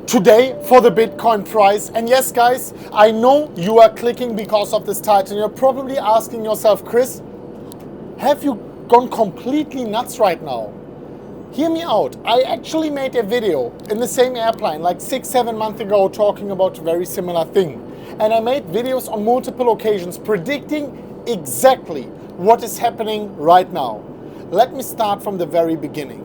today for the Bitcoin price. And yes, guys, I know you are clicking because of this title. You're probably asking yourself, Chris, have you gone completely nuts right now? Hear me out. I actually made a video in the same airplane like 6-7 months ago talking about a very similar thing. And I made videos on multiple occasions predicting exactly what is happening right now. Let me start from the very beginning.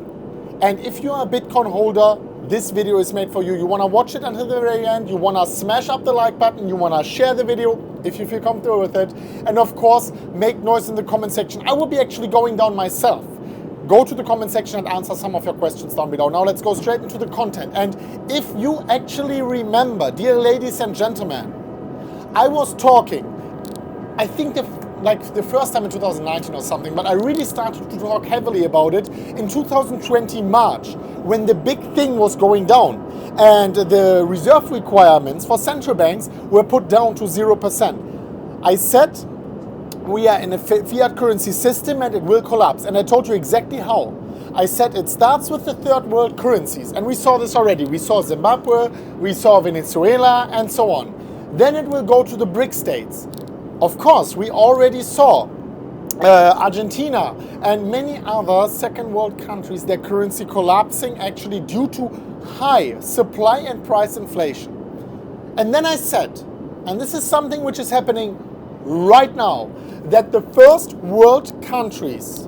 And if you are a Bitcoin holder, this video is made for you. You want to watch it until the very end. You want to smash up the like button. You want to share the video if you feel comfortable with it. And of course, make noise in the comment section. I will be actually going down myself. Go to the comment section and answer some of your questions down below. Now let's go straight into the content. And if you actually remember, dear ladies and gentlemen, I was talking, I think the first time in 2019 or something, but I really started to talk heavily about it in 2020 March, when the big thing was going down and the reserve requirements for central banks were put down to 0%. I said we are in a fiat currency system and it will collapse, and I told you exactly how. I said it starts with the third world currencies, and we saw this already. We saw Zimbabwe, we saw Venezuela, and so on. Then it will go to the BRIC states. Of course, we already saw Argentina and many other second world countries, their currency collapsing actually due to high supply and price inflation. And then I said, and this is something which is happening right now, that the first world countries,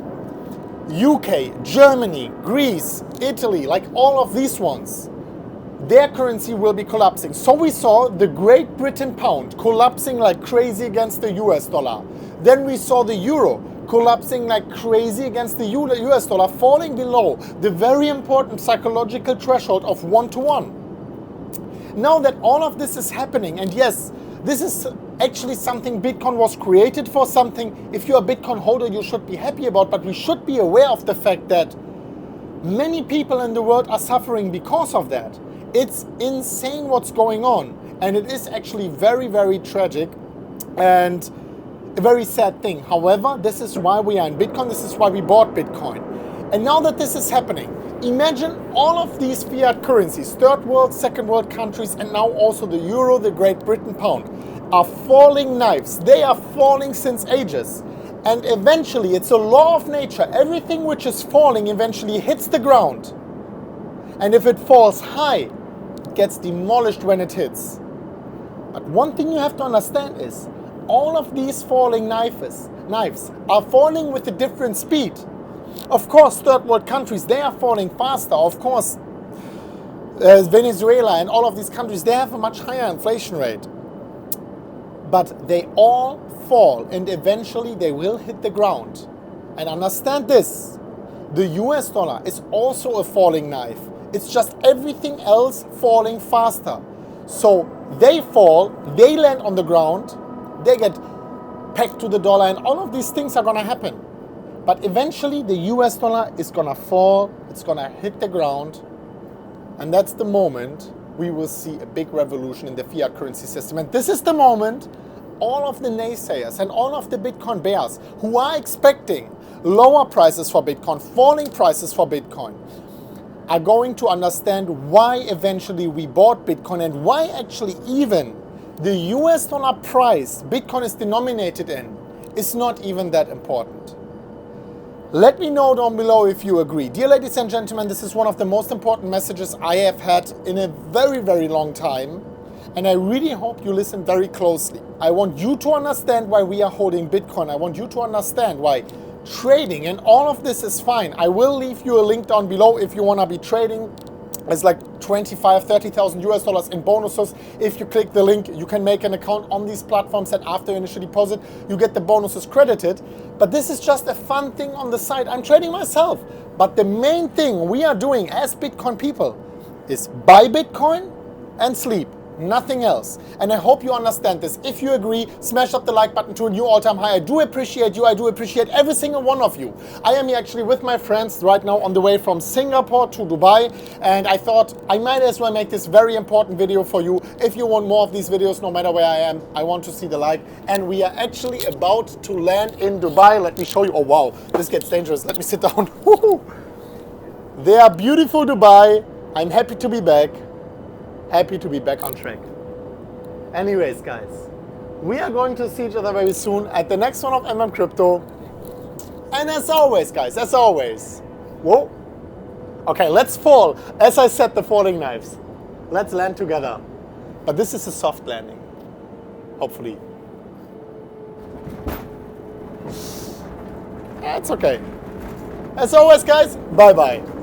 UK, Germany, Greece, Italy, like all of these ones, their currency will be collapsing. So we saw the Great Britain pound collapsing like crazy against the US dollar. Then we saw the euro collapsing like crazy against the US dollar, falling below the very important psychological threshold of 1-to-1. Now that all of this is happening, and yes, this is actually something Bitcoin was created for, something if you're a Bitcoin holder you should be happy about, but we should be aware of the fact that many people in the world are suffering because of that. It's insane what's going on, and it is actually very, very tragic and a very sad thing. However, this is why we are in Bitcoin, this is why we bought Bitcoin. And now that this is happening, imagine all of these fiat currencies, third world, second world countries, and now also the euro, the Great Britain pound, are falling knives. They are falling since ages. And eventually, it's a law of nature. Everything which is falling eventually hits the ground. And if it falls high, it gets demolished when it hits. But one thing you have to understand is, all of these falling knives are falling with a different speed. Of course, third world countries, they are falling faster. Of course, Venezuela and all of these countries, they have a much higher inflation rate. But they all fall, and eventually they will hit the ground. And understand this, the US dollar is also a falling knife. It's just everything else falling faster. So they fall, they land on the ground, they get pegged to the dollar, and all of these things are gonna happen. But eventually the US dollar is gonna fall, it's gonna hit the ground, and that's the moment we will see a big revolution in the fiat currency system. And this is the moment all of the naysayers and all of the Bitcoin bears who are expecting lower prices for Bitcoin, falling prices for Bitcoin, are going to understand why eventually we bought Bitcoin, and why actually even the US dollar price Bitcoin is denominated in is not even that important. Let me know down below if you agree. Dear ladies and gentlemen, this is one of the most important messages I have had in a very, very long time. And I really hope you listen very closely. I want you to understand why we are holding Bitcoin. I want you to understand why trading and all of this is fine. I will leave you a link down below if you want to be trading. It's like 25,000, 30,000 US dollars in bonuses. If you click the link, you can make an account on these platforms, and after initial deposit, you get the bonuses credited. But this is just a fun thing on the side. I'm trading myself. But the main thing we are doing as Bitcoin people is buy Bitcoin and sleep. Nothing else. And I hope you understand this. If you agree, smash up the like button to a new all-time high. I do appreciate you. I do appreciate every single one of you. I am here actually with my friends right now on the way from Singapore to Dubai, and I thought I might as well make this very important video for you. If you want more of these videos, no matter where I am, I want to see the like. And we are actually about to land in Dubai. Let me show you. Oh wow, this gets dangerous. Let me sit down. They are beautiful Dubai. I'm happy to be back. happy to be back on track. Anyways, guys, we are going to see each other very soon at the next one of MMCrypto. And as always, guys, as always, whoa. Okay, let's fall. As I said, the falling knives. Let's land together. But this is a soft landing, hopefully. Yeah, it's okay. As always, guys, bye-bye.